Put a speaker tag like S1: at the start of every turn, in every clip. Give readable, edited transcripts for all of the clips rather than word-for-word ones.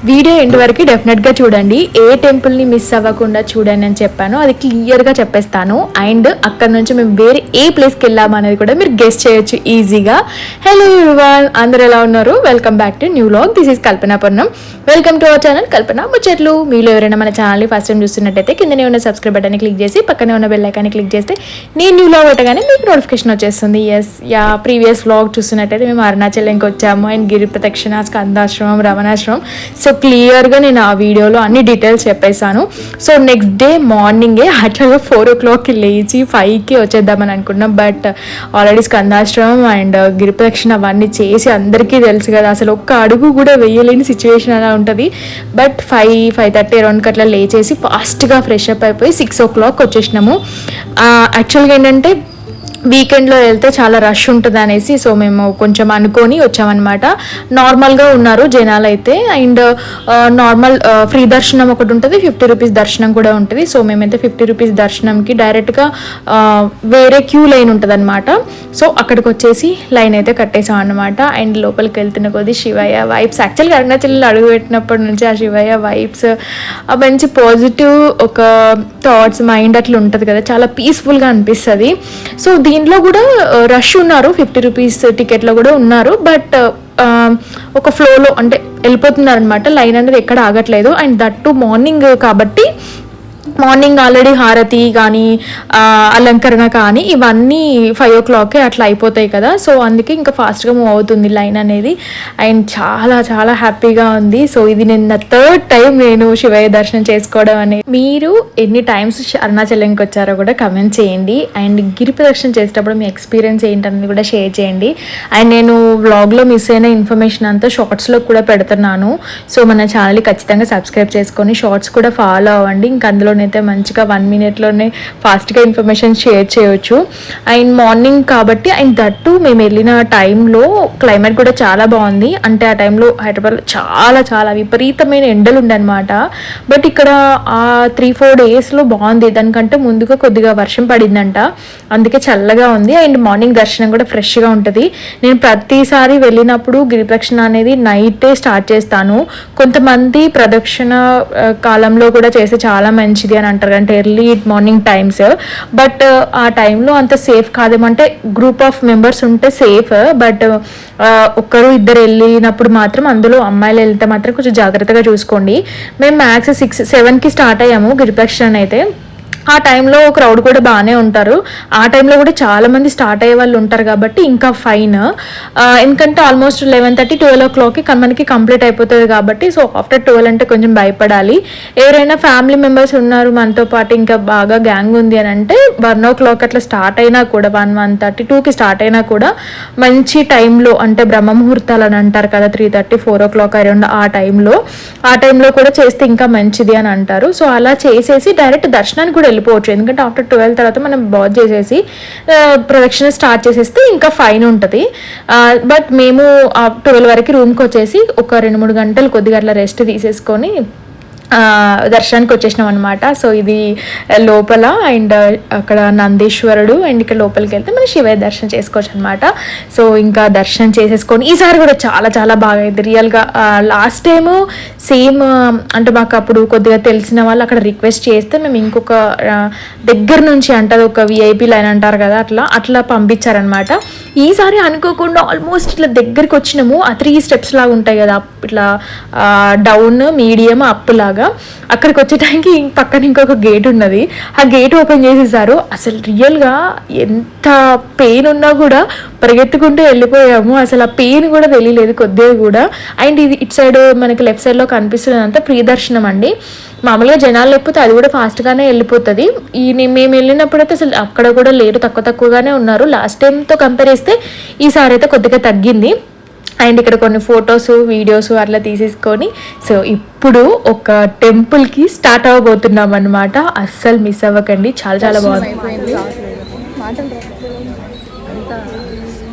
S1: Video end వరకు డెఫినెట్గా చూడండి. ఏ టెంపుల్ని మిస్ అవ్వకుండా చూడండి అని చెప్పాను, అది క్లియర్గా చెప్పేస్తాను. అండ్ అక్కడ నుంచి మేము వేరే ఏ ప్లేస్కి వెళ్ళాము అనేది కూడా మీరు గెస్ట్ చేయొచ్చు ఈజీగా. హలో ఎవ్రీవన్, అందరూ ఎలా ఉన్నారు? Welcome back to new vlog. This is Kalpana Purnam. Welcome to our channel Kalpana ముచ్చట్లు. మీలో ఎవరైనా మన ఛానల్ని ఫస్ట్ టైం చూస్తున్నట్టయితే కిందనే ఉన్న సబ్స్క్రైబ్ బటన్ని క్లిక్ చేసి పక్కనే ఉన్న బెల్ ఐకాన్ని క్లిక్ చేస్తే నేను న్యూ వ్లాగ్ పెట్టగానే మీకు నోటిఫికేషన్ వచ్చేస్తుంది. ప్రీవియస్ వ్లాగ్ చూస్తున్నట్టయితే మేము అరుణాచలంకి వచ్చాము. అండ్ గిరి ప్రదక్షిణ, స్కందాశ్రమం, రమణాశ్రమం. సో క్లియర్గా నేను ఆ వీడియోలో అన్ని డీటెయిల్స్ చెప్పేశాను. సో నెక్స్ట్ డే మార్నింగే అట్లాగా 4 o'clockకి లేచి 5కి వచ్చేద్దామని అనుకున్నాం. బట్ ఆల్రెడీ స్కందాశ్రమం అండ్ గిరి ప్రదక్షిణ అవన్నీ చేసి అందరికీ తెలుసు కదా, అసలు ఒక్క అడుగు కూడా వేయలేని సిచ్యువేషన్ అలా ఉంటుంది. బట్ 5:30 అరౌండ్కి అట్లా లేచేసి ఫాస్ట్గా ఫ్రెష్ అప్ అయిపోయి 6 o'clock వచ్చేసినాము. యాక్చువల్గా ఏంటంటే వీకెండ్లో వెళ్తే చాలా రష్ ఉంటుంది అనేసి సో మేము కొంచెం అనుకొని వచ్చామన్నమాట. నార్మల్గా ఉన్నారు జనాలు అయితే. అండ్ నార్మల్ ఫ్రీ దర్శనం ఒకటి ఉంటుంది, 50 రూపీస్ దర్శనం కూడా ఉంటుంది. సో మేమైతే 50 రూపీస్ దర్శనంకి డైరెక్ట్గా వేరే క్యూ లైన్ ఉంటుంది అనమాట. సో అక్కడికి వచ్చేసి లైన్ అయితే కట్టేసాం అనమాట. అండ్ లోపలికి వెళ్తున్న కొద్ది శివయ్య వైబ్స్, యాక్చువల్గా అరుణాచల్లో అడుగుపెట్టినప్పటి నుంచి ఆ శివయ్య వైబ్స్, ఆ మంచి పాజిటివ్ ఒక థాట్స్ మైండ్ అట్లా ఉంటుంది కదా, చాలా పీస్ఫుల్గా అనిపిస్తుంది. సో దీంట్లో కూడా రష్ ఉన్నారు, 50 రూపీస్ టికెట్లో కూడా ఉన్నారు. బట్ ఒక ఫ్లోలో అంటే వెళ్ళిపోతున్నారు అనమాట, లైన్ అనేది ఎక్కడ ఆగట్లేదు. అండ్ దట్ టు మార్నింగ్ కాబట్టి మార్నింగ్ ఆల్రెడీ హారతి కానీ అలంకరణ కానీ ఇవన్నీ 5 o'clockకే అట్లా అయిపోతాయి కదా. సో అందుకే ఇంకా ఫాస్ట్గా మూవ్ అవుతుంది లైన్ అనేది. అండ్ చాలా చాలా హ్యాపీగా ఉంది. సో ఇది నిన్న 3rd టైం నేను శివయ్య దర్శనం చేసుకోవడం అనేది. మీరు ఎన్ని టైమ్స్ అరుణాచలంకి వచ్చారో కూడా కమెంట్ చేయండి. అండ్ గిరి ప్రదక్షిణ చేసేటప్పుడు మీ ఎక్స్పీరియన్స్ ఏంటనేది కూడా షేర్ చేయండి. అండ్ నేను వ్లాగ్లో మిస్ అయిన ఇన్ఫర్మేషన్ అంతా షార్ట్స్లో కూడా పెడుతున్నాను. సో మన ఛానల్ని ఖచ్చితంగా సబ్స్క్రైబ్ చేసుకొని షార్ట్స్ కూడా ఫాలో అవ్వండి. ఇంకా అందులో అయితే మంచిగా 1 minute ఫాస్ట్గా ఇన్ఫర్మేషన్ షేర్ చేయొచ్చు. అండ్ మార్నింగ్ కాబట్టి అండ్ దట్టు మేము వెళ్ళిన టైంలో క్లైమేట్ కూడా చాలా బాగుంది. అంటే ఆ టైంలో హైదరాబాద్లో చాలా చాలా విపరీతమైన ఎండలు ఉండనమాట. బట్ ఇక్కడ ఆ 3-4 డేస్లో బాగుంది. దానికంటే ముందుగా కొద్దిగా వర్షం పడిందంట, అందుకే చల్లగా ఉంది. అండ్ మార్నింగ్ దర్శనం కూడా ఫ్రెష్గా ఉంటుంది. నేను ప్రతిసారి వెళ్ళినప్పుడు గిరి ప్రదక్షిణ అనేది నైటే స్టార్ట్ చేస్తాను. కొంతమంది ప్రదక్షిణ కాలంలో కూడా చేస్తే చాలా మంచిది అని అంటారు, అంటే ఎర్లీ మార్నింగ్ టైమ్స్. బట్ ఆ టైంలో అంత సేఫ్ కాదేమంటే గ్రూప్ ఆఫ్ మెంబర్స్ ఉంటే సేఫ్. బట్ ఒక్కరు ఇద్దరు వెళ్ళినప్పుడు మాత్రం, అందులో అమ్మాయిలు వెళ్తే మాత్రం కొంచెం జాగ్రత్తగా చూసుకోండి. మేము మ్యాక్స్ 6-7కి స్టార్ట్ అయ్యాము గిరి ప్రదక్షిణ అయితే. ఆ టైంలో క్రౌడ్ కూడా బాగానే ఉంటారు. ఆ టైంలో కూడా చాలా మంది స్టార్ట్ అయ్యే వాళ్ళు ఉంటారు కాబట్టి ఇంకా ఫైన్. ఎందుకంటే ఆల్మోస్ట్ 11:30-12 o'clockకి మనకి కంప్లీట్ అయిపోతుంది కాబట్టి. సో ఆఫ్టర్ 12 అంటే కొంచెం భయపడాలి. ఎవరైనా ఫ్యామిలీ మెంబర్స్ ఉన్నారు మనతో పాటు, ఇంకా బాగా గ్యాంగ్ ఉంది అని అంటే 1 o'clock అట్లా స్టార్ట్ అయినా కూడా 1-1:30-2కి స్టార్ట్ అయినా కూడా మంచి టైంలో, అంటే బ్రహ్మ ముహూర్తాలు అని అంటారు కదా, 3:30-4 o'clock అరౌండ్ ఆ టైంలో కూడా చేస్తే ఇంకా మంచిది అని అంటారు. సో అలా చేసేసి డైరెక్ట్ దర్శనానికి కూడా వెళ్ళిపోవచ్చు. ఎందుకంటే ఆఫ్టర్ 12 తర్వాత మనం బాత్ చేసేసి ప్రదక్షిణ స్టార్ట్ చేసేస్తే ఇంకా ఫైన్ ఉంటుంది. బట్ మేము 12 వరకు రూమ్కి వచ్చేసి ఒక 2-3 గంటలు కొద్దిగా అట్లా రెస్ట్ తీసేసుకొని దర్శనానికి వచ్చేసినాం అనమాట. సో ఇది లోపల అండ్ అక్కడ నందీశ్వరుడు, అండ్ ఇక్కడ లోపలికి వెళ్తే మనం శివయ్య దర్శనం చేసుకోవచ్చు అనమాట. సో ఇంకా దర్శనం చేసేసుకొని ఈసారి కూడా చాలా చాలా బాగా అయింది రియల్గా. లాస్ట్ టైము సేమ్ అంటే మాకు అప్పుడు కొద్దిగా తెలిసిన వాళ్ళు అక్కడ రిక్వెస్ట్ చేస్తే మేము ఇంకొక దగ్గర నుంచి అంటే అది ఒక VIP లైన్ అంటారు కదా, అట్లా పంపించారనమాట. ఈసారి అనుకోకుండా ఆల్మోస్ట్ ఇట్లా దగ్గరికి వచ్చినాము. ఆ 3 steps లాగా ఉంటాయి కదా, ఇట్లా డౌన్ మీడియం అప్ లాగా. అక్కడికి వచ్చే టైంకి పక్కన ఇంకొక గేట్ ఉన్నది, ఆ గేట్ ఓపెన్ చేసేసారు. అసలు రియల్గా ఎంత పెయిన్ ఉన్నా కూడా పరిగెత్తుకుంటూ వెళ్ళిపోయాము. అసలు ఆ పెయిన్ కూడా తెలియలేదు కొద్దిగా కూడా. అండ్ ఇది ఇటు సైడ్ మనకి లెఫ్ట్ సైడ్లో కనిపిస్తుంది అంతా ప్రియదర్శనం అండి. మామూలుగా జనాలు లేకపోతే అది కూడా ఫాస్ట్గానే వెళ్ళిపోతుంది. మేము వెళ్ళినప్పుడు అయితే అసలు అక్కడ కూడా లేరు, తక్కువగానే ఉన్నారు. లాస్ట్ టైంతో కంపేర్ చేస్తే ఈసారి అయితే కొద్దిగా తగ్గింది. అండ్ ఇక్కడ కొన్ని ఫొటోస్ వీడియోస్ అట్లా తీసేసుకొని సో ఇప్పుడు ఒక టెంపుల్కి స్టార్ట్ అవ్వబోతున్నాం అనమాట. అస్సలు మిస్ అవ్వకండి, చాలా బాగుంది.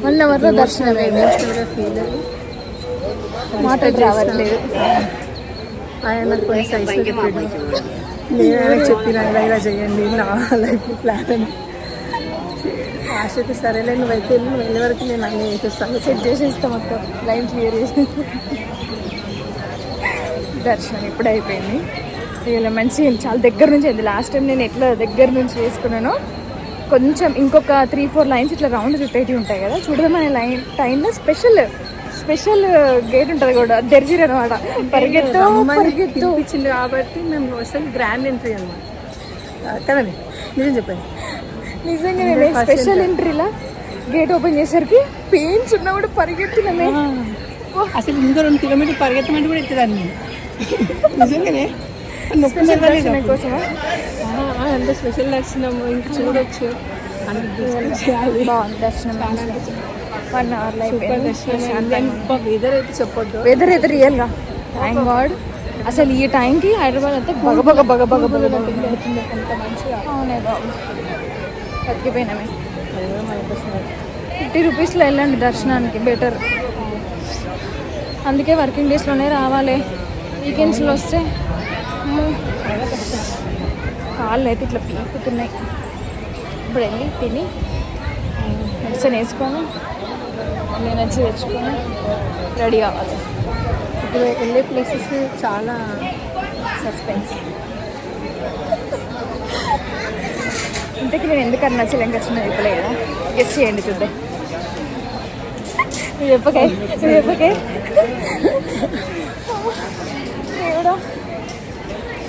S2: 1 అవర్లో దర్శనం మాటలు రావట్లేదు. ఆయన నేను చెప్పిన ఇలా చేయండి నా లైఫ్ ప్లాన్ అని. ఆశతో సరేలే నువ్వైతే వెళ్ళే వరకు నేను అన్నీ చేసేస్తాను, సెట్ చేసేస్తాం మొత్తం లైన్ క్లియర్ చేసి. దర్శనం ఇప్పుడు అయిపోయింది. ఇలా మంచి చాలా దగ్గర నుంచి అయింది. లాస్ట్ టైం నేను ఎట్లా దగ్గర నుంచి వేసుకున్నానో కొంచెం ఇంకొక 3-4 లైన్స్ ఇట్లా రౌండ్ రొటేటివ్ ఉంటాయి కదా, చూడదామనే లైన్ టైంలో స్పెషల్ గేట్ ఉంటుంది కూడా, తెరిచిరు అనమాట. పరిగెత్తు ఇచ్చింది కాబట్టి మేము అసలు గ్రాండ్ ఎంట్రీ అనమాట కదండి. నిజం చెప్పండి, నిజంగా నేను స్పెషల్ ఎంట్రీలా గేట్ ఓపెన్ చేసరికి పెయిన్స్ ఉన్నా కూడా పరిగెత్తున్నామే. అసలు ఇంకో 2 కిలోమీటర్లు పరిగెత్తమంటే కూడా ఎత్తుదాన్ని నిజంగానే. దర్శనం కోసమా అంత స్పెషల్ దర్శనం ఇంకా చూడొచ్చు. బాగుంది దర్శనం. 1 అవర్లో అయిపోయింది. వెదర్ అయితే చెప్పొద్దు, వెదర్ అయితే రియల్గా థ్యాంక్ గాడ్. అసలు ఈ టైంకి హైదరాబాద్ అయితే బగ అవుతుంది అంత మంచిగా. అవునే బాబు, బతికిపోయినామే. 50 రూపీస్లో వెళ్ళండి దర్శనానికి, బెటర్. అందుకే వర్కింగ్ డేస్లోనే రావాలి, వీకెండ్స్లో వస్తే కాళ్ళు అయితే ఇట్లా పీకుతున్నాయి. ఇప్పుడు వెళ్ళి తిని మెడిసిన్ వేసుకొని ఎనర్జీ తెచ్చుకొని రెడీ అవ్వాలి. ఇప్పుడు వెళ్ళే ప్లేసెస్ చాలా సస్పెన్స్. ఇంతకీ నేను ఎందుకు అరుణాచలంకి వచ్చిన చెప్పలేదు, గెస్ చేయండి చూద్దాం. నువ్వు చెప్పకే దేవుడా.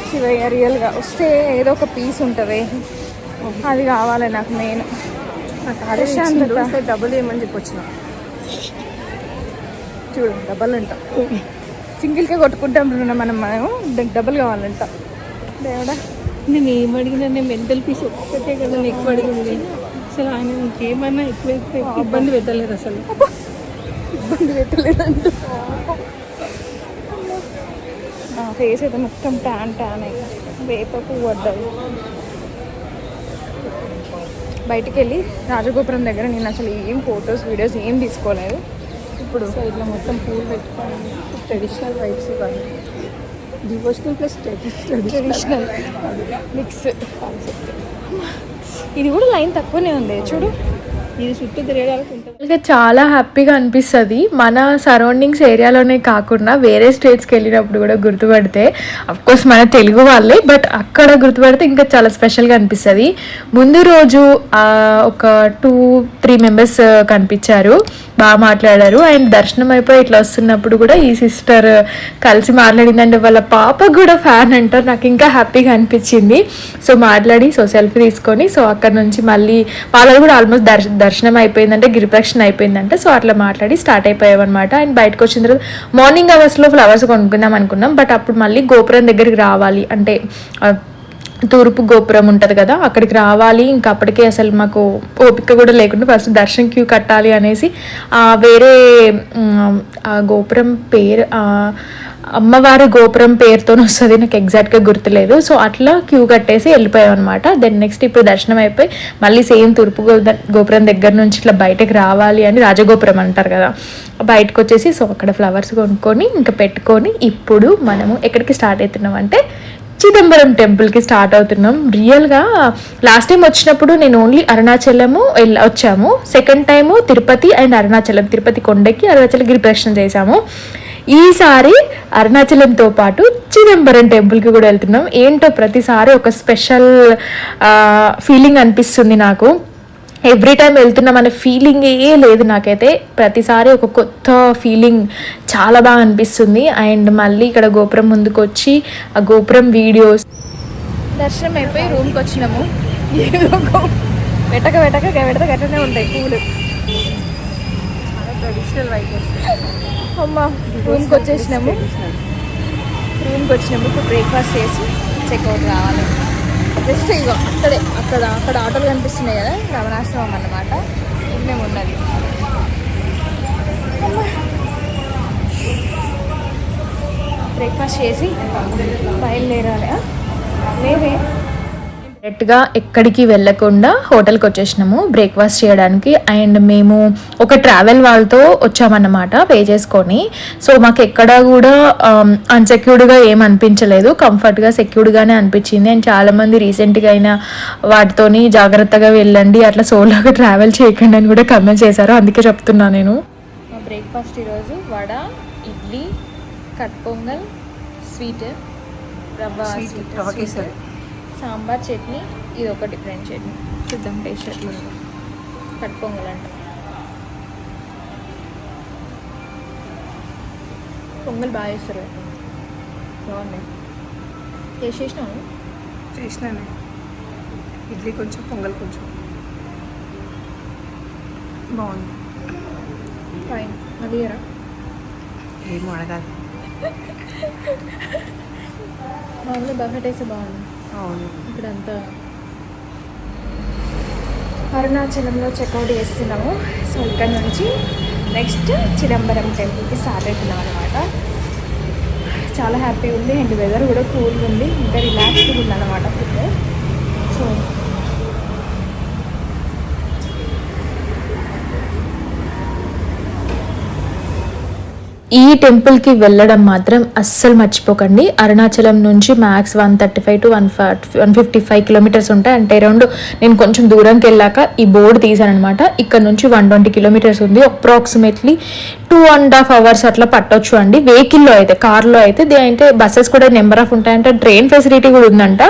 S2: శివయ్య రియల్గా వస్తే ఏదో ఒక పీస్ ఉంటుంది, అది కావాలి నాకు మెయిన్. డబ్బులు ఏమని చెప్పి వచ్చిన చూడు, డబ్బులు అంట. సింగిల్గా కొట్టుకుంటాం మనం డబ్బులు కావాలంట. దేవుడా, నేను ఏం అడిగినా నేను మెంటల్ పీస్ ఒక్కటే కదా నేను ఎక్కువ అడిగింది. అసలు ఆయన ఇంకేమన్నా ఎక్కువ ఇబ్బంది పెట్టలేదు, అసలు ఇబ్బంది పెట్టలేదంట. ఫేస్ అయితే మొత్తం ట్యాన్ అయ్యి వేప పువ్వు పడ్డది. బయటికి వెళ్ళి రాజగోపురం దగ్గర నేను అసలు ఏం ఫొటోస్ వీడియోస్ ఏం తీసుకోలేదు. ఇప్పుడు ఇట్లా మొత్తం పూలు పెట్టుకోవాలి, ట్రెడిషనల్ వైబ్స్ ఇవ్వాలి. Devotional plus traditional mix concept. ఇది కూడా లైన్ తక్కువనే ఉంది చూడు, ఇది చుట్టూ తిరగడానికి ఉంటుంది.
S1: చాలా హ్యాపీగా అనిపిస్తుంది. మన సరౌండింగ్స్ ఏరియాలోనే కాకుండా వేరే స్టేట్స్కి వెళ్ళినప్పుడు కూడా గుర్తుపడితే, అఫ్కోర్స్ మన తెలుగు వాళ్ళే, బట్ అక్కడ గుర్తుపడితే ఇంకా చాలా స్పెషల్గా అనిపిస్తుంది. ముందు రోజు ఒక 2-3 మెంబర్స్ కనిపించారు, బాగా మాట్లాడారు. అండ్ దర్శనం అయిపోయి ఇట్లా వస్తున్నప్పుడు కూడా ఈ సిస్టర్ కలిసి మాట్లాడిందంటే వాళ్ళ పాపకు కూడా ఫ్యాన్ అంటారు. నాకు ఇంకా హ్యాపీగా అనిపించింది. సో మాట్లాడి సెల్ఫీ తీసుకొని సో అక్కడ నుంచి మళ్ళీ వాళ్ళది కూడా ఆల్మోస్ట్ దర్శనం అయిపోయిందంటే, గిరిప్రదక్షిణ అయిపోయిందంటే, సో అట్లా మాట్లాడి స్టార్ట్ అయిపోయామన్నమాట. అండ్ బయటకు వచ్చిన తర్వాత మార్నింగ్ అవర్స్లో ఫ్లవర్స్ కొనుక్కుందాం అనుకున్నాం, బట్ అప్పుడు మళ్ళీ గోపురం దగ్గరికి రావాలి, అంటే తూర్పు గోపురం ఉంటుంది కదా, అక్కడికి రావాలి. ఇంకా అప్పటికే అసలు మాకు ఓపిక కూడా లేకుండా ఫస్ట్ దర్శనం క్యూ కట్టాలి అనేసి వేరే గోపురం పేరు అమ్మవారి గోపురం పేరుతో వస్తుంది, నాకు ఎగ్జాక్ట్గా గుర్తులేదు. సో అట్లా క్యూ కట్టేసి వెళ్ళిపోయాం అనమాట. దెన్ నెక్స్ట్ ఇప్పుడు దర్శనం అయిపోయి మళ్ళీ సేమ్ తూర్పు గోపురం దగ్గర నుంచి ఇట్లా బయటకు రావాలి అని, రాజగోపురం అంటారు కదా, బయటకు వచ్చేసి సో అక్కడ ఫ్లవర్స్ కొనుక్కొని ఇంకా పెట్టుకొని ఇప్పుడు మనము ఎక్కడికి స్టార్ట్ అవుతున్నాం అంటే చిదంబరం టెంపుల్కి స్టార్ట్ అవుతున్నాం. రియల్గా లాస్ట్ టైం వచ్చినప్పుడు నేను ఓన్లీ అరుణాచలము వచ్చాము, second time Tirupati and Arunachalam, Tirupati కొండకి అరుణాచలం గిరిప్రదక్షిణ చేశాము. ఈసారి అరుణాచలంతో పాటు చిదంబరం టెంపుల్కి కూడా వెళ్తున్నాం. ఏంటో ప్రతిసారి ఒక స్పెషల్ ఫీలింగ్ అనిపిస్తుంది నాకు. ఎవ్రీ టైం వెళ్తున్నాం అనే ఫీలింగ్ ఏ లేదు నాకైతే. ప్రతిసారి ఒక కొత్త ఫీలింగ్ చాలా బాగా అనిపిస్తుంది. అండ్ మళ్ళీ ఇక్కడ గోపురం ముందుకు వచ్చి ఆ గోపురం వీడియోస్
S2: దర్శనం అయిపోయి రూమ్కి వచ్చినాము. వెటక గట్టనే ఉంటాయి పూలు.
S3: ట్రెడిషనల్ వైపు
S2: అమ్మ రూమ్కి వచ్చేసినాము. ఇప్పుడు బ్రేక్ఫాస్ట్ చేసి చెక్అవుట్ కావాలి. జస్ట్ ఇగో అక్కడ ఆటోలు కనిపిస్తున్నాయి కదా, రమణాశ్రమం అన్నమాట. మేము ఉన్నది బ్రేక్ఫాస్ట్ చేసి బయలుదేరాలి. లేవే
S1: డైరెక్ట్గా ఎక్కడికి వెళ్ళకుండా హోటల్కి వచ్చేసినాము బ్రేక్ఫాస్ట్ చేయడానికి. అండ్ మేము ఒక ట్రావెల్ వాళ్ళతో వచ్చామన్నమాట పే చేసుకొని. సో మాకు ఎక్కడ కూడా అన్సెక్యూర్డ్గా ఏం అనిపించలేదు, కంఫర్ట్గా సెక్యూర్డ్గానే అనిపించింది. అండ్ చాలామంది రీసెంట్గా అయినా వాటితోని జాగ్రత్తగా వెళ్ళండి, అట్లా సోలోగా ట్రావెల్ చేయకండి అని కూడా కమెంట్ చేశారు. అందుకే చెప్తున్నా నేను.
S2: మా బ్రేక్ఫాస్ట్ ఈరోజు వడ, ఇడ్లీ, కట్ పొంగల్, స్వీట్ రవ్వ స్వీట్, సాంబార్ చట్నీ. ఇది ఒక డిఫరెంట్ చట్నీ, చూద్దాం టేస్ట్ ఎట్లా ఉందో. కట్ పొంగల్ అంట. పొంగల్ బాగా చేస్తారు, బాగున్నాయి. టేస్ట్ చేసినాను.
S3: చేసినాను. ఇడ్లీ కొంచెం, పొంగల్ కొంచెం బాగుంది.
S2: ఫైన్. అది
S3: ఏం అడగాలి.
S2: మామూలుగా బఫెట్ వేస్తే బాగుంది.
S3: అవును.
S2: ఇప్పుడంతా అరుణాచలంలో చెక్అవుట్ చేస్తున్నాము. సో ఇక్కడ నుంచి నెక్స్ట్ చిదంబరం టెంపుల్కి స్టార్ట్ అవుతున్నాం అనమాట. చాలా హ్యాపీగా ఉంది. అండ్ వెదర్ కూడా కూల్గా ఉంది, ఇంకా రిలాక్స్గా ఉంది అనమాట ఫుడ్. సో
S1: ఈ టెంపుల్కి వెళ్ళడం మాత్రం అస్సలు మర్చిపోకండి. అరుణాచలం నుంచి మ్యాక్స్ 135 to 155 కిలోమీటర్స్ ఉంటాయి. అంటే అరౌండ్ నేను కొంచెం దూరంకి వెళ్ళాక ఈ బోర్డు తీసాను అనమాట. ఇక్కడ నుంచి 120 కిలోమీటర్స్ ఉంది. అప్రాక్సిమేట్లీ 2.5 hours అట్లా పట్టొచ్చు అండి వెహికల్లో అయితే. కార్లో అయితే అంటే బస్సెస్ కూడా నెంబర్ ఆఫ్ ఉంటాయంట, ట్రైన్ ఫెసిలిటీ కూడా ఉందంట.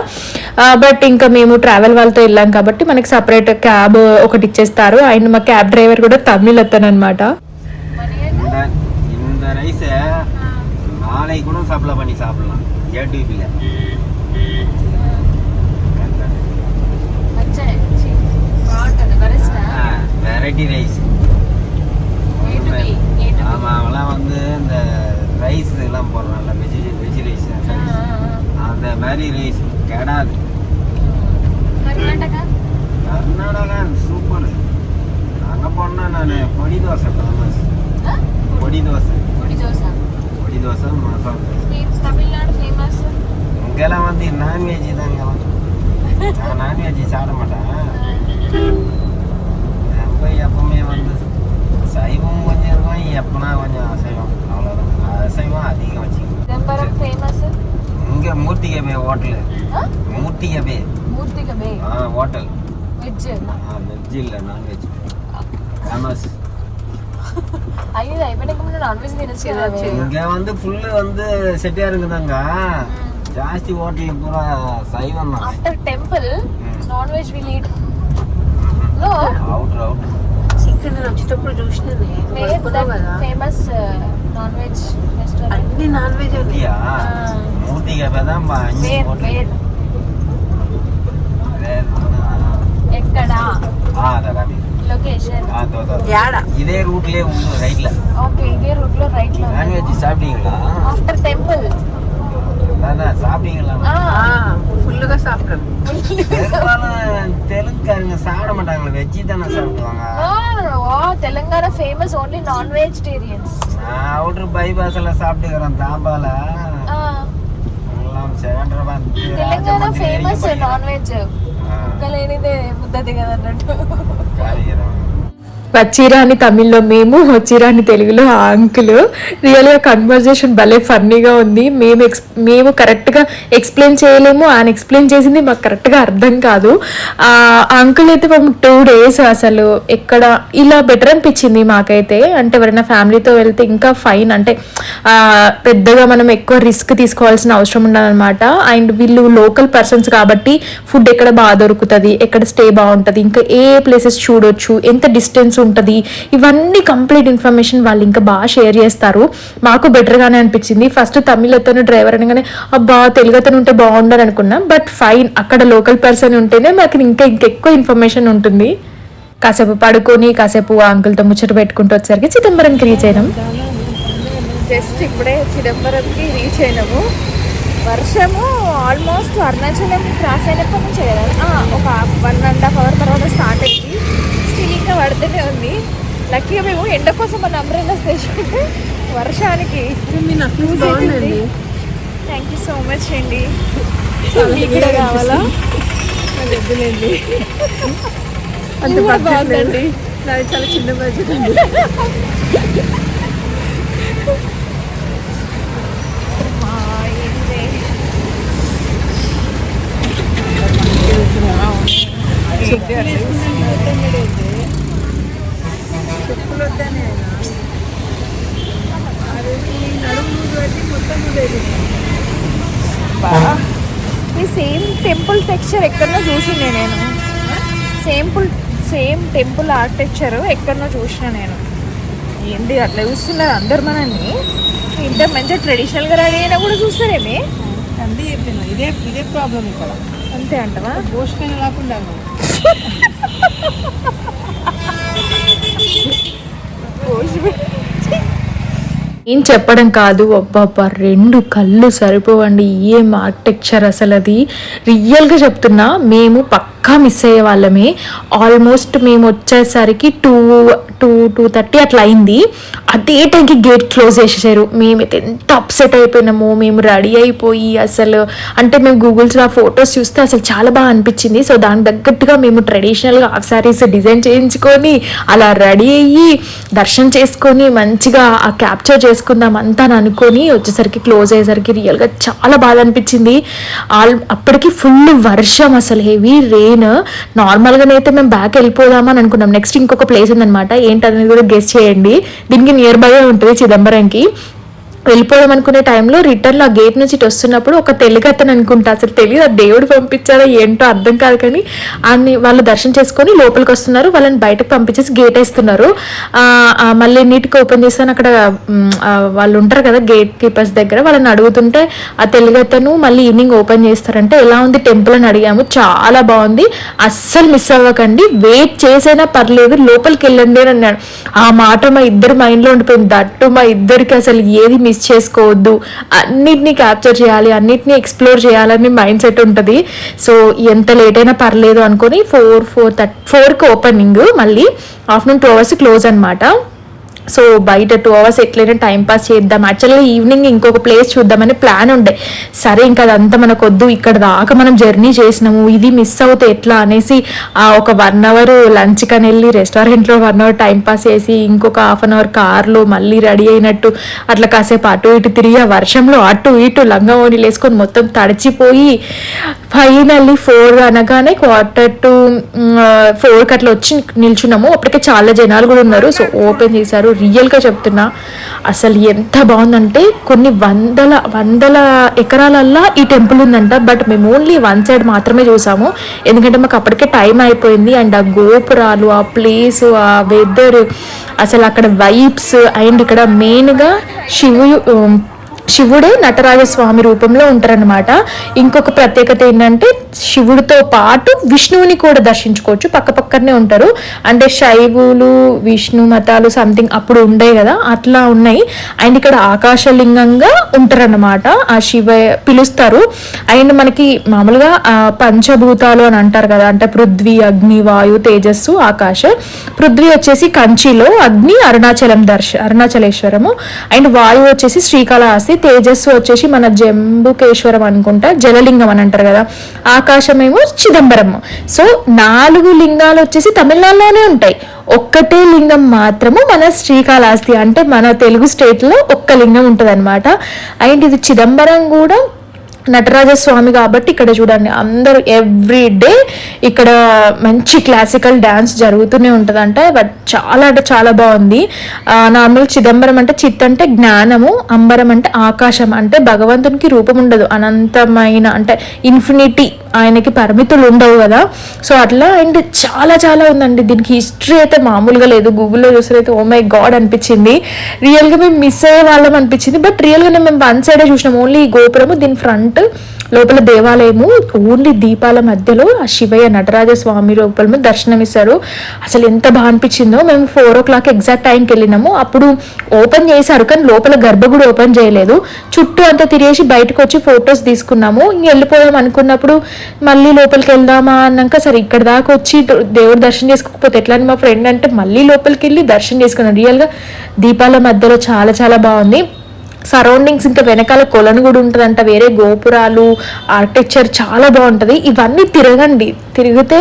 S1: బట్ ఇంకా మేము ట్రావెల్ వాళ్ళతో వెళ్ళాం కాబట్టి మనకి సపరేట్ క్యాబ్ ఒకటి ఇచ్చేస్తారు. అండ్ మా క్యాబ్ డ్రైవర్ కూడా తమిళ్ అతను అనమాట.
S4: ரைஸ் நாளைக்கு கூட பண்ணி சாப்பிடலாம். ஏடிபியில் வெரைட்டி ரைஸ். ஆமாம், அவங்களாம் வந்து இந்த ரைஸ் எல்லாம் போடுறாங்கல்ல, வெஜ் ரைஸ், அந்த மாதிரி ரைஸ் கெடாது. கர்நாடகா சூப்பர். அங்கே போனால் நான் பொடி தோசை ஃபேமஸ். பொடி தோசை மசாலா.
S2: తమిళనాడు ఫేమస్.
S4: இங்கெல்லாம் வந்து நான்வெஜ் தான். இங்கெல்லாம் நான் நான்வெஜ் சாப்பிட மாட்டேன். நம்ம எப்பவுமே வந்து சைவம் கொஞ்சம் இருக்கும், எப்பனா கொஞ்சம் அசைவம், அவ்வளோதான். அசைவம் அதிகம் வச்சுக்கணும்.
S2: ఫేమస్
S4: இங்கே மூர்த்திகபே ஹோட்டலு. மூர்த்திகபே ஹோட்டல்.
S2: వెజ్
S4: வெஜ் இல்லை, நான்வெஜ் ஃபேமஸ்.
S2: ஐயோ అయిపోయినాక ముందు నాన్ వెజ్ తినచ్చు కదా.
S4: இங்கே வந்து ஃபுல்லு வந்து செட்டியாக இருக்குதாங்க. జాస్తి హోటల్ పూరా సైవం.
S2: After temple non veg will eat. No
S4: out
S3: ఇక్కడ నేను వచ్చేటప్పుడు చూసినది
S2: ఫేమస్ నాన్ వెజ్ రెస్టారెంట్.
S3: అన్ని నాన్ వెజ్
S4: இல்லையா? மூர்த்திகா தான்
S2: ఎక్కడ లొకేషన్
S4: ఇదే రూట్లే ఉంది, రైట్ లో.
S2: ఓకే, ఇదే రూట్ లో రైట్ లో.
S4: నాన్ వెజ్ సాப்பிட்டீங்களா?
S2: ఆఫ్టర్ టెంపుల్
S4: சாப்பிட்டீங்களா?
S3: ఫుల్గా సాப்பிட்டோம்.
S4: தெலுங்குக்காரங்க சாப்பிட மாட்டாங்களா, வெஜ்ஜி தானே சாப்பிடுவாங்க.
S2: Telangana famous only non vegetarians.
S4: நான் அவுட்ரு பைபாஸ்ல சாப்பிட்டுக்கிறேன் தாம்பால.
S2: Telangana famous non veg. లేనిదే ముద్ద దిగదన్నట్టు.
S1: వచ్చిరా అని తమిళ్లో మేము, వచ్చిరా అని తెలుగులో ఆ అంకుల్. రియల్గా కన్వర్జేషన్ భలే ఫన్నీగా ఉంది. మేము కరెక్ట్గా ఎక్స్ప్లెయిన్ చేయలేము, ఆయన ఎక్స్ప్లెయిన్ చేసింది మాకు కరెక్ట్గా అర్థం కాదు. ఆ అంకుల్ అయితే 2 days అసలు ఎక్కడ ఇలా బెటర్ అనిపించింది మాకైతే. అంటే ఎవరైనా ఫ్యామిలీతో వెళ్తే ఇంకా ఫైన్, అంటే పెద్దగా మనం ఎక్కువ రిస్క్ తీసుకోవాల్సిన అవసరం ఉండదన్నమాట. అండ్ వీళ్ళు లోకల్ పర్సన్స్ కాబట్టి ఫుడ్ ఎక్కడ బాగా దొరుకుతుంది, ఎక్కడ స్టే బాగుంటుంది, ఇంకా ఏ ప్లేసెస్ చూడొచ్చు, ఎంత డిస్టెన్స్ ఉంటుంది, ఇవన్నీ కంప్లీట్ ఇన్ఫర్మేషన్ వాళ్ళు ఇంకా బాగా షేర్ చేస్తారు. మాకు బెటర్గానే అనిపించింది. ఫస్ట్ తమిళతోనే డ్రైవర్ అనగానే అబ్బా తెలుగుతోనే ఉంటే బాగుండదు అనుకున్నాం. బట్ ఫైన్, అక్కడ లోకల్ పర్సన్ ఉంటేనే మాకు ఇంకెక్కువ ఇన్ఫర్మేషన్ ఉంటుంది. కాసేపు పడుకొని కాసేపు ఆ అంకుల్తో ముచ్చట పెట్టుకుంటూ వచ్చేసరికి చిదంబరంకి రీచ్ అయినాం.
S2: జస్ట్ ఇప్పుడే చిదంబరంకి రీచ్ అయినాము. వర్షము ఆల్మోస్ట్ అరుణాచలం క్రాస్ అయినప్పటి నుంచే కదా, ఒక 1.5 hour తర్వాత స్టార్ట్ అయింది. స్టిల్ ఇంకా పడుతూనే ఉంది. లక్కీగా మేము ఎండ కోసం మన అంబ్రెల్లాస్ తెచ్చుకుంటే వర్షానికి థ్యాంక్ యూ సో మచ్ అండి. ఇక్కడ కావాలా వద్దులేండి, అంత బాగుందండి. నాది చాలా చిన్న బడ్జెట్ అండి. ఈ సేమ్ టెంపుల్ టెక్స్చర్ ఎక్కడనో చూసిండే నేను. సేమ్ టెంపుల్ ఆర్కిటెక్చర్ ఎక్కడనో చూసిన నేను. ఏంటి అట్లా చూస్తున్నారు అందరు మనల్ని? ఇంత మంచిగా ట్రెడిషనల్గా రెడీ అయినా కూడా చూస్తారేమి?
S3: అంతే చెప్పిన, ఇదే ప్రాబ్లం ఇక్కడ.
S2: అంతే అంటవా?
S3: పోషణ లేకుండా
S1: ఏం చెప్పడం కాదు, అబ్బాబ్బా 2 కళ్ళు సరిపోవండి. ఏం ఆర్కిటెక్చర్ అసలు, అది రియల్గా చెప్తున్నా. మేము పక్కా మిస్ అయ్యే వాళ్ళమే. ఆల్మోస్ట్ మేము వచ్చేసరికి 2:30 అట్లా అయింది. అదే టైంకి గేట్ క్లోజ్ చేసేసారు. మేమైతే ఎంత అప్సెట్ అయిపోయినాము. మేము రెడీ అయిపోయి అసలు, అంటే మేము గూగుల్స్లో ఆ ఫొటోస్ చూస్తే అసలు చాలా బాగా అనిపించింది. సో దానికి తగ్గట్టుగా మేము ట్రెడిషనల్గా హాఫ్ శారీస్ డిజైన్ చేయించుకొని అలా రెడీ అయ్యి దర్శనం చేసుకొని మంచిగా ఆ క్యాప్చర్ చేసుకుందాం అంతా అనుకొని వచ్చేసరికి క్లోజ్ అయ్యేసరికి రియల్గా చాలా బాధ అనిపించింది. అప్పటికి ఫుల్ వర్షం, అసలు హెవీ రెయిన్. నార్మల్గానైతే మేము బ్యాక్ వెళ్ళిపోదామని అనుకున్నాం. నెక్స్ట్ ఇంకొక ప్లేస్ ఉందన్నమాట, ఏంటనేది కూడా గెస్ చేయండి. దీనికి నియర్ బై ఉంటుంది చిదంబరంకి. వెళ్ళిపోదాం అనుకునే టైంలో రిటర్న్లో ఆ గేట్ నుంచి ఇటు వస్తున్నప్పుడు ఒక తెలుగు అతను అనుకుంటా, అసలు తెలియదు ఆ దేవుడు పంపించారా ఏంటో అర్థం కాదు, కానీ అన్ని వాళ్ళు దర్శనం చేసుకొని లోపలికి వస్తున్నారు. వాళ్ళని బయటకు పంపించేసి గేట్ వేస్తున్నారు. మళ్ళీ నీట్గా ఓపెన్ చేస్తాను. అక్కడ వాళ్ళు ఉంటారు కదా గేట్ కీపర్స్ దగ్గర, వాళ్ళని అడుగుతుంటే ఆ తెలుగు అతను మళ్ళీ ఈవినింగ్ ఓపెన్ చేస్తారంటే ఎలా ఉంది టెంపుల్ అని అడిగాము. చాలా బాగుంది, అస్సలు మిస్ అవ్వకండి, వెయిట్ చేసైనా పర్లేదు లోపలికి వెళ్ళండి అని అన్నాడు. ఆ మాట మా ఇద్దరు మైండ్లో ఉండిపోయింది. దట్టు మా ఇద్దరికి అసలు ఏది మిస్ చేసుకోవద్దు, అన్నిటినీ క్యాప్చర్ చేయాలి, అన్నిటినీ ఎక్స్ప్లోర్ చేయాలని మైండ్ సెట్ ఉంటుంది. సో ఎంత లేట్ అయినా పర్లేదు అనుకొని 4:30 ఓపెనింగ్, మళ్ళీ ఆఫ్టర్నూన్ 2 hours క్లోజ్ అనమాట. సో బయట 2 hours ఎట్లయినా టైం పాస్ చేద్దాం. యాక్చువల్గా ఈవినింగ్ ఇంకొక ప్లేస్ చూద్దామని ప్లాన్ ఉండే. సరే ఇంకా అదంతా మనకు వద్దు, ఇక్కడ దాకా మనం జర్నీ చేసినాము, ఇది మిస్ అవుతే ఎట్లా అనేసి ఒక 1 hour లంచ్ కని వెళ్ళి రెస్టారెంట్లో 1 hour టైం పాస్ చేసి ఇంకొక 1/2 hour కార్లో మళ్ళీ రెడీ అయినట్టు అట్లా కాసేపు అటు ఇటు తిరిగి ఆ వర్షంలో అటు ఇటు లంగా ఓనీలు వేసుకొని మొత్తం తడిచిపోయి ఫైనల్లీ 4 అనగానే 3:45 అట్లా వచ్చి నిల్చున్నాము. అప్పటికే చాలా జనాలు కూడా ఉన్నారు. సో ఓపెన్ చేశారు. రియల్గా చెప్తున్నా అసలు ఎంత బాగుందంటే, కొన్ని వందల ఎకరాలల్లా ఈ టెంపుల్ ఉందంట. బట్ మేము ఓన్లీ 1 side మాత్రమే చూసాము, ఎందుకంటే మాకు అప్పటికే టైం అయిపోయింది. అండ్ ఆ గోపురాలు, ఆ ప్లేస్, ఆ వెదర్, అసలు అక్కడ వైబ్స్. అండ్ ఇక్కడ మెయిన్గా శివుడే నటరాజస్వామి రూపంలో ఉంటారనమాట. ఇంకొక ప్రత్యేకత ఏంటంటే శివుడితో పాటు విష్ణువుని కూడా దర్శించుకోవచ్చు, పక్కనే ఉంటారు. అంటే శైవులు విష్ణు మతాలు సంథింగ్ అప్పుడు ఉండే కదా, అట్లా ఉన్నాయి. అండ్ ఇక్కడ ఆకాశలింగంగా ఉంటారన్నమాట, ఆ శివ పిలుస్తారు. అండ్ మనకి మామూలుగా పంచభూతాలు అని అంటారు కదా, అంటే పృథ్వీ, అగ్ని, వాయు, తేజస్సు, ఆకాశ. పృథ్వీ వచ్చేసి కంచిలో, అగ్ని అరుణాచలేశ్వరము, అండ్ వాయువు వచ్చేసి శ్రీకాళహస్తి, తేజస్సు వచ్చేసి మన జంబుకేశ్వరం అనుకుంటా, జలలింగం అని అంటారు కదా, ఆకాశమేమో చిదంబరం. సో 4 లింగాలు వచ్చేసి తమిళనాడులోనే ఉంటాయి, ఒక్కటే లింగం మాత్రము మన శ్రీకాళహస్తి అంటే మన తెలుగు స్టేట్లో ఒక్క లింగం ఉంటుంది అనమాట. అండ్ ఇది చిదంబరం కూడా నటరాజస్వామి కాబట్టి ఇక్కడ చూడండి అందరూ ఎవ్రీ డే ఇక్కడ మంచి క్లాసికల్ డ్యాన్స్ జరుగుతూనే ఉంటుందంట. బట్ చాలా అంటే చాలా బాగుంది. నార్మల్ చిదంబరం అంటే చిత్ అంటే జ్ఞానము, అంబరం అంటే ఆకాశం, అంటే భగవంతునికి రూపం ఉండదు, అనంతమైన అంటే ఇన్ఫినిటీ, ఆయనకి పరిమితులు ఉండవు కదా. సో అట్లా అండ్ చాలా చాలా ఉందండి. దీనికి హిస్టరీ అయితే మామూలుగా లేదు. గూగుల్లో చూస్తే అయితే ఓ మై గాడ్ అనిపించింది. రియల్గా మేము మిస్ అయ్యే వాళ్ళం అనిపించింది. బట్ రియల్గా మేము వన్ సైడే చూసినాం, ఓన్లీ ఈ గోపురము, దీని ఫ్రంట్ లోపల దేవాలయము, ఓన్లీ దీపాల మధ్యలో ఆ శివయ్య నటరాజస్వామి రూపంలో దర్శనమిస్తారు. అసలు ఎంత బాగా అనిపించిందో. మేము 4 o'clock ఎగ్జాక్ట్ టైంకి వెళ్ళినాము. అప్పుడు ఓపెన్ చేశారు కానీ లోపల గర్భగుడి ఓపెన్ చేయలేదు. చుట్టూ అంతా తిరిగేసి బయటకు వచ్చి ఫొటోస్ తీసుకున్నాము. ఇంక వెళ్ళిపోదాం అనుకున్నప్పుడు మళ్ళీ లోపలికి వెళ్దామా అన్నాక సరే ఇక్కడ దాకా వచ్చి దేవుడు దర్శనం చేసుకోకపోతే ఎట్లా అని మా ఫ్రెండ్ అంటే మళ్ళీ లోపలికి వెళ్ళి దర్శనం చేసుకున్నాం. రియల్గా దీపాల మధ్యలో చాలా చాలా బాగుంది. సరౌండింగ్స్ ఇంకా వెనకాల కొలను కూడా ఉంటుందంట, వేరే గోపురాలు, ఆర్కిటెక్చర్ చాలా బాగుంటుంది. ఇవన్నీ తిరగండి, తిరిగితే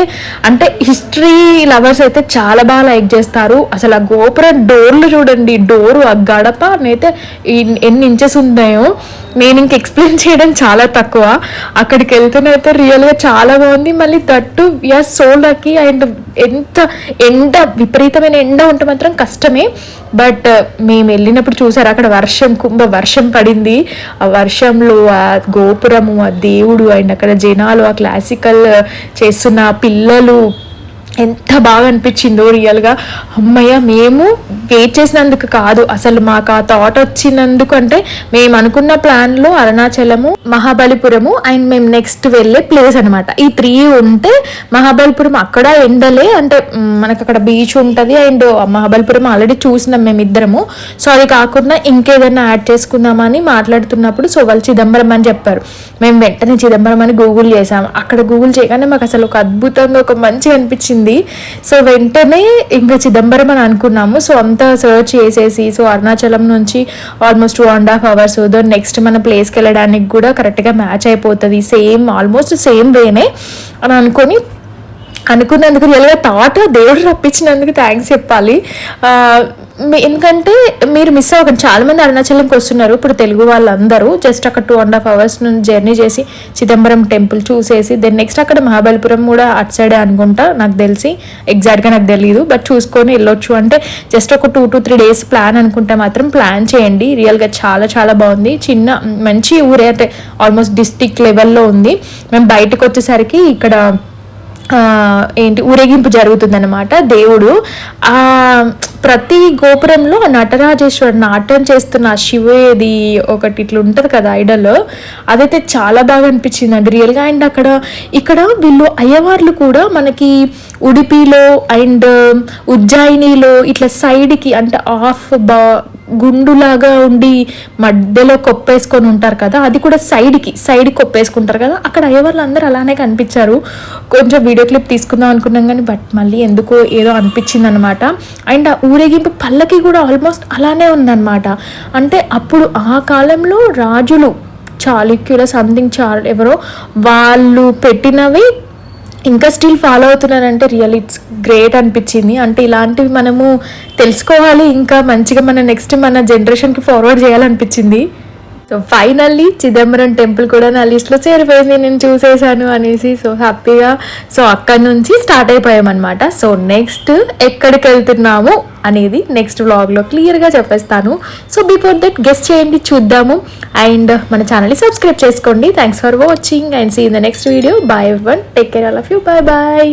S1: అంటే హిస్టరీ లవర్స్ అయితే చాలా బాగా లైక్ చేస్తారు. అసలు ఆ గోపురం డోర్లు చూడండి, డోరు ఆ గడప అయితే ఎన్ని ఇంచెస్ ఉన్నాయో నేను ఇంక ఎక్స్ప్లెయిన్ చేయడం చాలా తక్కువ. అక్కడికి వెళ్తేనైతే రియల్గా చాలా బాగుంది. మళ్ళీ తట్టు విఆర్ సో లక్కీ. అండ్ ఎంత ఎండ, విపరీతమైన ఎండ ఉంటే మాత్రం కష్టమే. బట్ మేము వెళ్ళినప్పుడు చూసారు అక్కడ వర్షం పడింది. ఆ వర్షంలో ఆ గోపురము, ఆ దేవుడు అండ్ అక్కడ జనాలు, ఆ క్లాసికల్ చేస్తున్న పిల్లలు ఎంత బాగా అనిపించిందో రియల్గా. అమ్మయ్య, మేము వెయిట్ చేసినందుకు కాదు, అసలు మాకు ఆ థాట్ వచ్చినందుకు. అంటే మేము అనుకున్న ప్లాన్లో అరుణాచలము, మహాబలిపురము అండ్ మేము నెక్స్ట్ వెళ్ళే ప్లేస్ అనమాట, ఈ 3 ఉంటే మహాబలిపురం అక్కడ ఎండలే, అంటే మనకు అక్కడ బీచ్ ఉంటుంది. అండ్ మహాబలిపురం ఆల్రెడీ చూసినాం మేమిద్దరము. సో అది కాకుండా ఇంకేదైనా యాడ్ చేసుకుందామని మాట్లాడుతున్నప్పుడు సో వాళ్ళు చిదంబరం అని చెప్పారు. మేము వెంటనే చిదంబరం అని గూగుల్ చేసాము. అక్కడ గూగుల్ చేయగానే మాకు అసలు ఒక అద్భుతంగా ఒక మంచిగా అనిపించింది. సో వెంటనే ఇంకా చిదంబరం అని అనుకున్నాము. సో అంతా సర్చ్ చేసేసి సో అరుణాచలం నుంచి ఆల్మోస్ట్ 2.5 hours నెక్స్ట్ మన ప్లేస్కి వెళ్ళడానికి కూడా కరెక్ట్గా మ్యాచ్ అయిపోతుంది. ఆల్మోస్ట్ సేమ్ వేనే అని అనుకున్నందుకు రియల్గా థాట్ దేవుడు రప్పించినందుకు థ్యాంక్స్ చెప్పాలి. ఎందుకంటే మీరు మిస్ అవ్వకండి, చాలా మంది అరుణాచలంకి వస్తున్నారు ఇప్పుడు తెలుగు వాళ్ళందరూ. జస్ట్ అక్కడ 2.5 hours నుంచి జర్నీ చేసి చిదంబరం టెంపుల్ చూసేసి దెన్ నెక్స్ట్ అక్కడ మహాబలిపురం కూడా అటు సైడే అనుకుంటా, నాకు తెలిసి ఎగ్జాక్ట్గా నాకు తెలియదు. బట్ చూసుకొని వెళ్ళొచ్చు. అంటే జస్ట్ ఒక 2 to 3 days ప్లాన్ అనుకుంటే మాత్రం ప్లాన్ చేయండి. రియల్గా చాలా చాలా బాగుంది. చిన్న మంచి ఊరే, అంటే ఆల్మోస్ట్ డిస్ట్రిక్ట్ లెవెల్లో ఉంది. మేము బయటకు వచ్చేసరికి ఇక్కడ ఊరేగింపు జరుగుతుందన్నమాట. దేవుడు ప్రతి గోపురంలో నటరాజేశ్వరుడు నాట్యం చేస్తున్న శివేది ఒకటి ఇట్లా ఉంటుంది కదా ఐడల్, అదైతే చాలా బాగా అనిపించింది అండి రియల్గా. అండ్ ఇక్కడ వీళ్ళు అయ్యవార్లు కూడా మనకి ఉడిపిలో అండ్ ఉజ్జయినిలో ఇట్లా సైడ్కి అంటే గుండులాగా ఉండి మధ్యలో కొప్పేసుకొని ఉంటారు కదా, అది కూడా సైడ్ కొప్పేసుకుంటారు కదా, అక్కడ అయ్యవాళ్ళు అందరూ అలానే కనిపించారు. కొంచెం వీడియో క్లిప్ తీసుకుందాం అనుకున్నాం కానీ బట్ మళ్ళీ ఎందుకో ఏదో అనిపించింది అనమాట. అండ్ ఆ ఊరేగింపు పల్లకి కూడా ఆల్మోస్ట్ అలానే ఉందన్నమాట. అంటే అప్పుడు ఆ కాలంలో రాజులు చాళుక్యుల సంథింగ్ ఎవరో వాళ్ళు పెట్టినవి ఇంకా స్టిల్ ఫాలో అవుతున్నారంటే రియల్ ఇట్స్ గ్రేట్ అనిపించింది. అంటే ఇలాంటివి మనము తెలుసుకోవాలి, ఇంకా మంచిగా నెక్స్ట్ మన జనరేషన్కి ఫార్వర్డ్ చేయాలనిపించింది. సో ఫైనల్లీ చిదంబరం టెంపుల్ కూడా నా లిస్ట్లో చేరిపోయింది, నేను చూసేసాను అనేసి. సో హ్యాపీగా సో అక్కడి నుంచి స్టార్ట్ అయిపోయామన్నమాట. సో నెక్స్ట్ ఎక్కడికి వెళ్తున్నాము అనేది నెక్స్ట్ వ్లాగ్లో క్లియర్గా చెప్పేస్తాను. సో బిఫోర్ దట్ గెస్ట్ చేయండి, చూద్దాము. అండ్ మన ఛానల్ని సబ్స్క్రైబ్ చేసుకోండి. Thanks for watching and see in the next video. Bye everyone, take care all of you, bye bye.